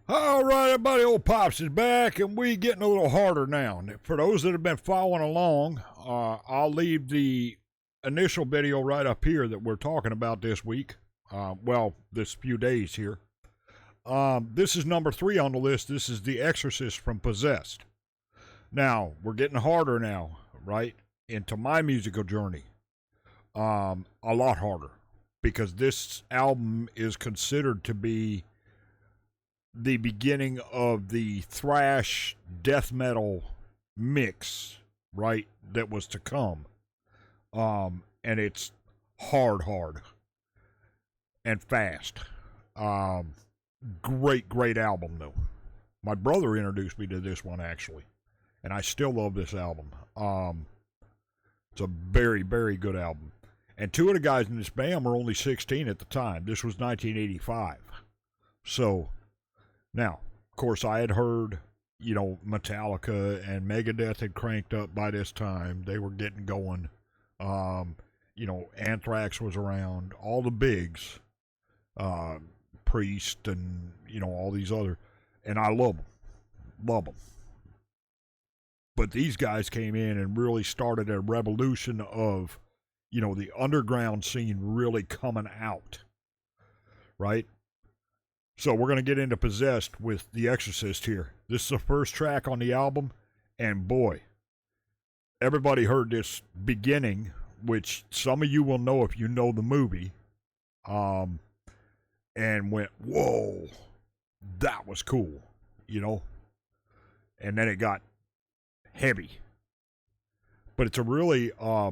All right, everybody, old Pops is back, and we getting a little harder now. For those that have been following along, I'll leave the initial video right up here that we're talking about this week. This few days here. This is number 3 on the list. This is The Exorcist from Possessed. Now, we're getting harder now, right? Into my musical journey. A lot harder. Because this album is considered to be the beginning of the thrash death metal mix, right, that was to come. And it's hard and fast. Great album, though. My brother introduced me to this one, actually, and I still love this album. It's a very good album. And 2 of the guys in this band were only 16 at the time. This was 1985. So, now, of course, I had heard, Metallica and Megadeth had cranked up by this time. They were getting going. Anthrax was around. All the bigs. Priest and, all these other. And I love them. Love them. But these guys came in and really started a revolution of, the underground scene really coming out. Right? So we're going to get into Possessed with The Exorcist here. This is the first track on the album, and boy, everybody heard this beginning, which some of you will know if you know the movie, and went, whoa, that was cool, and then it got heavy. But it's a really, a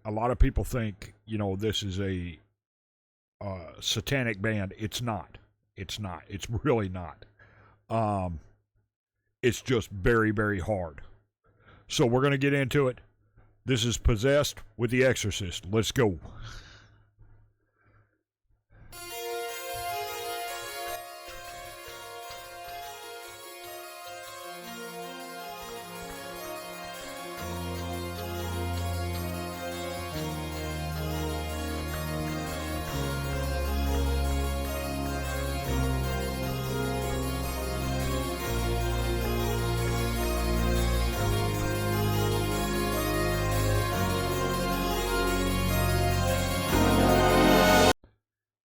lot of people think, this is a satanic band. It's not. It's really not. It's just very hard. So we're going to get into it. This is Possessed with The Exorcist. Let's go.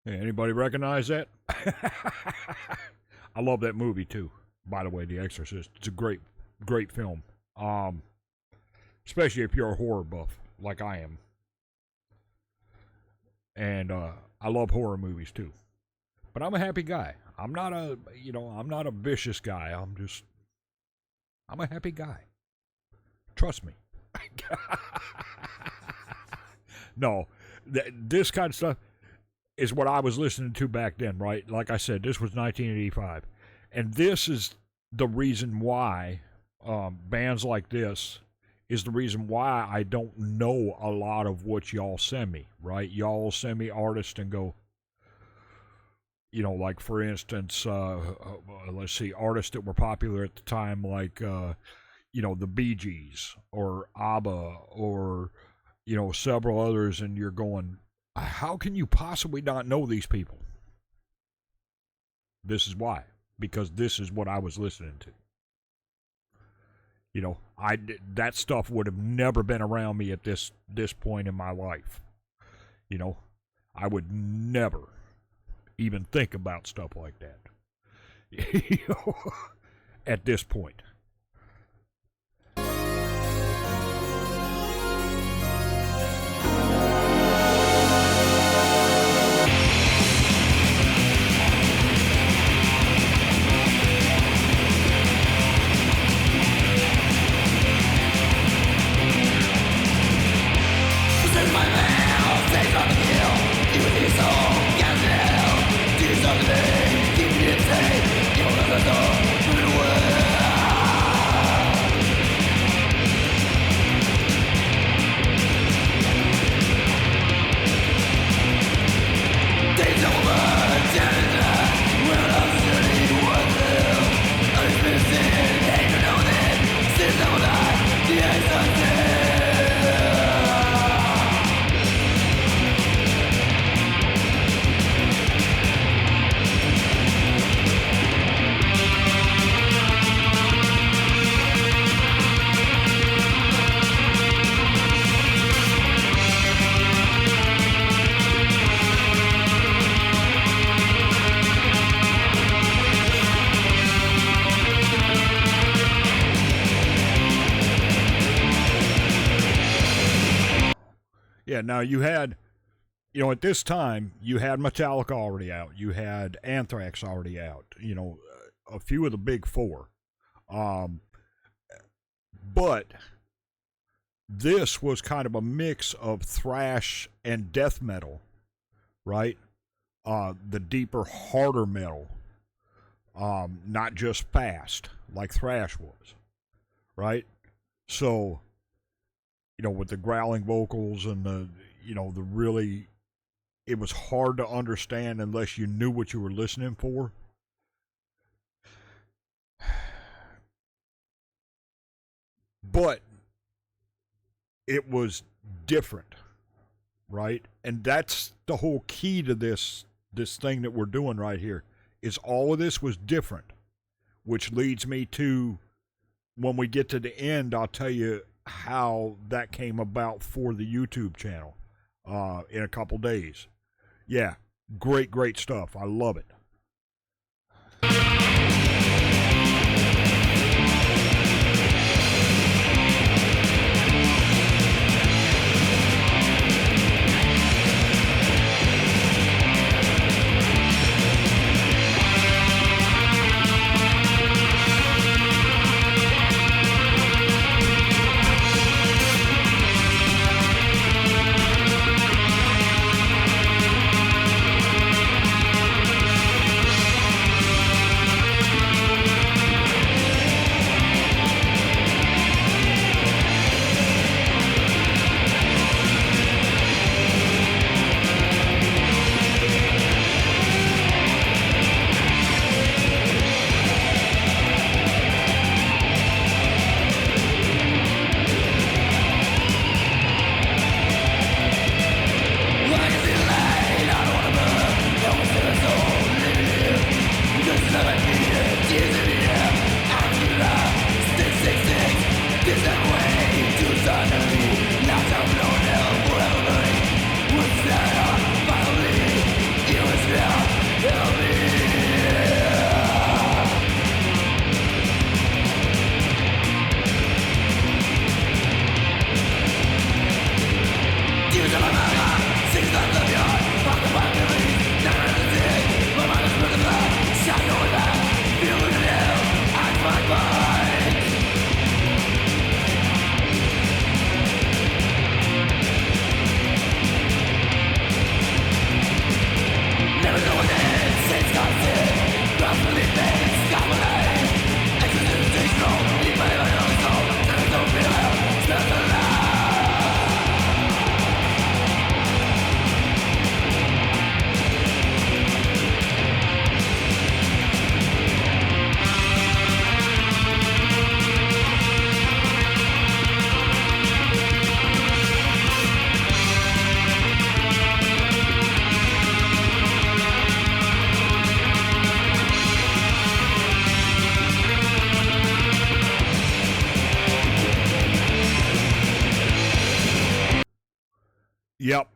Anybody recognize that? I love that movie too, by the way, The Exorcist. It's a great film. Especially if you're a horror buff like I am. And I love horror movies too. But I'm a happy guy. I'm not a vicious guy. I'm a happy guy. Trust me. No, this kind of stuff is what I was listening to back then, right? Like I said, this was 1985. And this is the reason why bands like this is the reason why I don't know a lot of what y'all send me, right? Y'all send me artists and go, like for instance, let's see, artists that were popular at the time, like, the Bee Gees or ABBA or, several others, and you're going, how can you possibly not know these people? This is why. Because this is what I was listening to. That stuff would have never been around me at this point in my life. I would never even think about stuff like that. At this point. Yeah, now you had, at this time, you had Metallica already out. You had Anthrax already out. A few of the big four. But this was kind of a mix of thrash and death metal, right? The deeper, harder metal. Not just fast, like thrash was, right? So, with the growling vocals and the really, it was hard to understand unless you knew what you were listening for. But it was different, right? And that's the whole key to this thing that we're doing right here, is all of this was different, which leads me to, when we get to the end, I'll tell you how that came about for the YouTube channel in a couple days. Yeah, great stuff. I love it. Yep.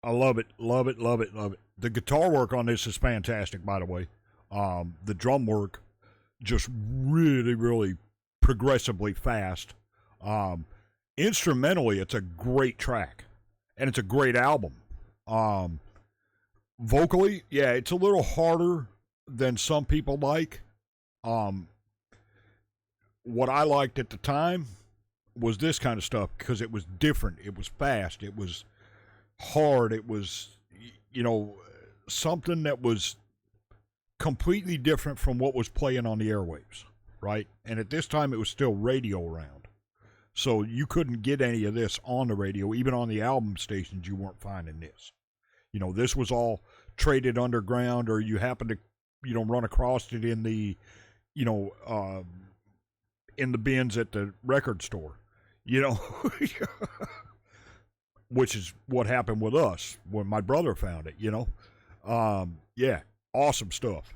I love it. Love it. Love it. Love it. The guitar work on this is fantastic, by the way. The drum work, just really progressively fast. Instrumentally, it's a great track. And it's a great album. Vocally, yeah, it's a little harder than some people like. What I liked at the time was this kind of stuff because it was different. It was fast. It was hard. It was, something that was completely different from what was playing on the airwaves, right? And at this time, it was still radio around. So you couldn't get any of this on the radio. Even on the album stations, you weren't finding this. This was all traded underground, or you happened to, run across it in the, in the bins at the record store, which is what happened with us when my brother found it, yeah, awesome stuff.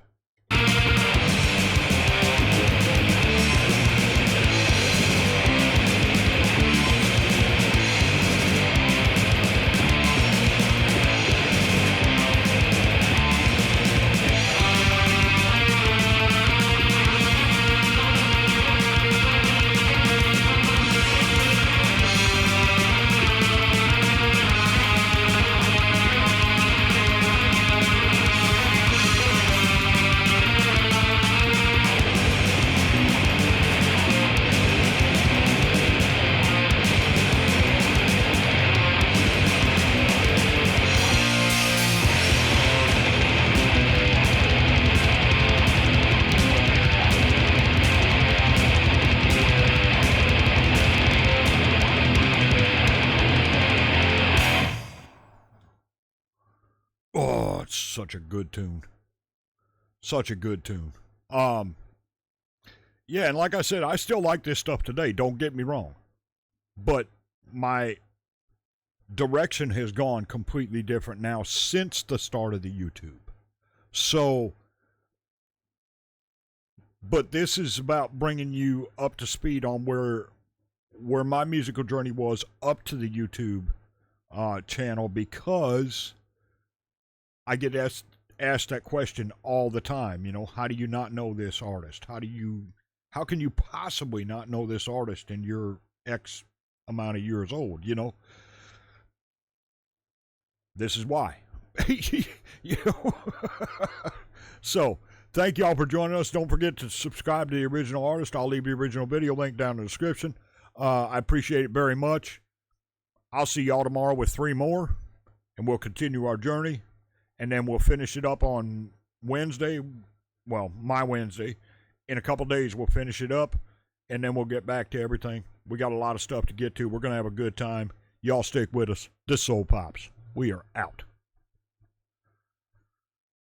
such a good tune. Such a good tune. Yeah, and like I said, I still like this stuff today. Don't get me wrong. But my direction has gone completely different now since the start of the YouTube. So, but this is about bringing you up to speed on where my musical journey was up to the YouTube channel, because I get asked that question all the time. You know, how do you not know this artist? How can you possibly not know this artist and you're X amount of years old? You know, this is why. You know. So thank y'all for joining us. Don't forget to subscribe to the original artist. I'll leave the original video link down in the description. I appreciate it very much. I'll see y'all tomorrow with 3 more, and we'll continue our journey, and then we'll finish it up on Wednesday. Well, my Wednesday. In a couple days, we'll finish it up, and then we'll get back to everything. We got a lot of stuff to get to. We're going to have a good time. Y'all stick with us. This is Old Pops. We are out.